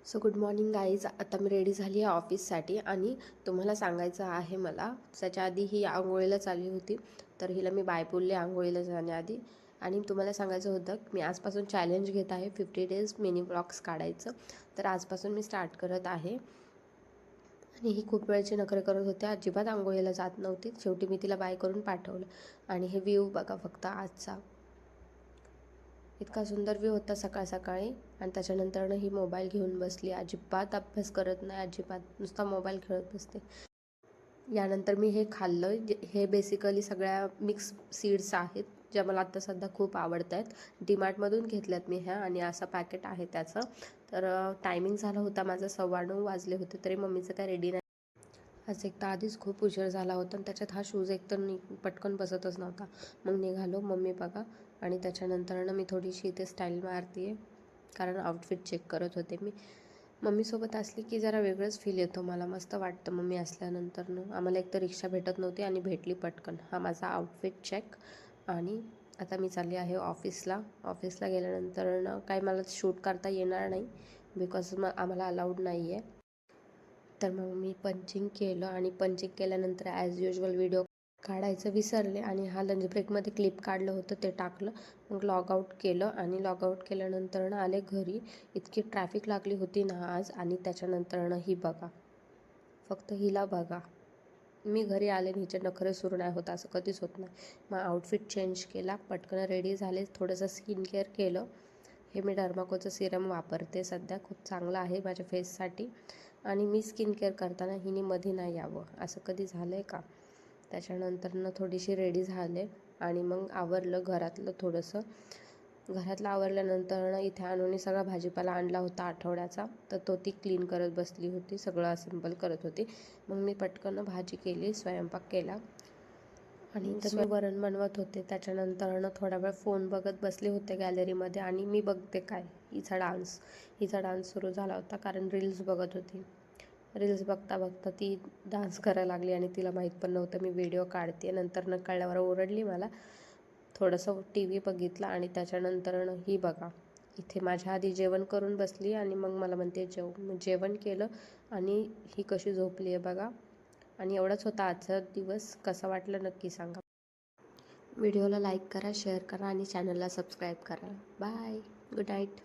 So good morning guys. आता मी ready झाली आहे ऑफिससाठी आणि तुम्हाला सांगायचं आहे मला, त्याच्या आधी ही आंघोळीला चालली होती, तर हिला मी बाय बोलले आंघोळीला जाण्याआधी. आणि तुम्हाला सांगायचं होतं मी आजपासून चॅलेंज घेत आहे 50 डेज मिनी ब्लॉग्स काढायचं. तर आजपासून मी स्टार्ट करत आहे. आणि ही खूप वेळची नखरे करत होते, अजिबात आंघोळीला जात नव्हती. शेवटी मी तिला बाय करून पाठवलं. आणि हे व्ह्यू बघा फक्त आजचा, इतका सुंदर व्ह्यू होता सकाळ सकाळी. आणि त्याच्यानंतरनं ही मोबाईल घेऊन बसली, अजिबात अभ्यास करत नाही, अजिबात नुसता मोबाईल खेळत बसते. यानंतर मी हे खाल्लं. हे बेसिकली सगळ्या मिक्स सीड्स आहेत, ज्या मला आत्ता सध्या खूप आवडत आहेत. डीमार्टमधून घेतल्यात मी ह्या, आणि असं पॅकेट आहे त्याचं. तर टायमिंग झाला होता माझं 9:15 वाजले होते, तरी मम्मीचं काय रेडी नाही. आज एक तर आधीच खूप उशीर झाला होता आणि त्याच्यात हा शूज एक तर पटकन बसतच नव्हता. मग निघालो मम्मी बघा. आणि त्याच्यानंतरनं मी थोडीशी इथे स्टाईल मारते आहे, कारण आउटफिट चेक करत होते मी. मम्मीसोबत असली की जरा वेगळंच फील येतो, मला मस्त वाटतं मम्मी असल्यानंतरनं. आम्हाला एक तर रिक्षा भेटत नव्हती आणि भेटली पटकन. हा माझा आउटफिट चेक. आणि आता मी चालली आहे ऑफिसला. ऑफिसला गेल्यानंतरनं काय मला शूट करता येणार नाही, बिकॉज आम्हाला अलाउड नाही आहे. तर मग मी पंचिंग केलं आणि पंचिंग केल्यानंतर ॲज युजल व्हिडिओ काढायचं विसरले, आणि हा लंच ब्रेकमध्ये क्लिप काढलं होतं ते टाकलं. मग लॉग आऊट केलं आणि लॉग आऊट केल्यानंतरनं आले घरी. इतकी ट्रॅफिक लागली होती ना आज. आणि त्याच्यानंतरनं ही बघा, फक्त हिला बघा. मी घरी आले आणि हिचे नखरे सुरू नाही होत, असं कधीच होत नाही. मग आउटफिट चेंज केला, पटकन रेडी झाले, थोडंसं स्किन केअर केलं. हे मी डर्माकोचं सिरम वापरते सध्या, खूप चांगलं आहे माझ्या फेससाठी. आणि मी स्किन केअर करताना हिने मध्ये नाही यावं असं कधी झालं आहे का. त्याच्यानंतरनं थोडीशी रेडी झाले आणि मग आवरलं घरातलं थोडंसं. घरातलं आवरल्यानंतरनं इथे आणून सगळा भाजीपाला आणला होता आठवड्याचा, तर तो ती क्लीन करत बसली होती, सगळं असेंबल करत होती. मग मी पटकन भाजी केली, स्वयंपाक केला. आणि तर मी वरण बनवत होते. त्याच्यानंतरनं थोडा वेळ फोन बघत बसले होते गॅलरीमध्ये. आणि मी बघते काय, हिचा डान्स सुरू झाला होता, कारण रील्स बघत होती. रील्स बघता बघता ती डान्स करायला लागली आणि तिला माहीत पण नव्हतं मी व्हिडिओ काढते. नंतर कळल्यावर ओरडली मला. थोडंसं टी व्ही बघितला आणि त्याच्यानंतरनं ही बघा, इथे माझ्या आधी जेवण करून बसली आणि मग मला म्हणते जेव. जेवण केलं आणि ही कशी झोपली आहे बघा. आणि एवढंच होता आजचा दिवस. कसा वाटलं नक्की सांगा. व्हिडिओला लाईक करा, शेअर करा आणि चॅनलला सबस्क्राईब करा. Bye, good night.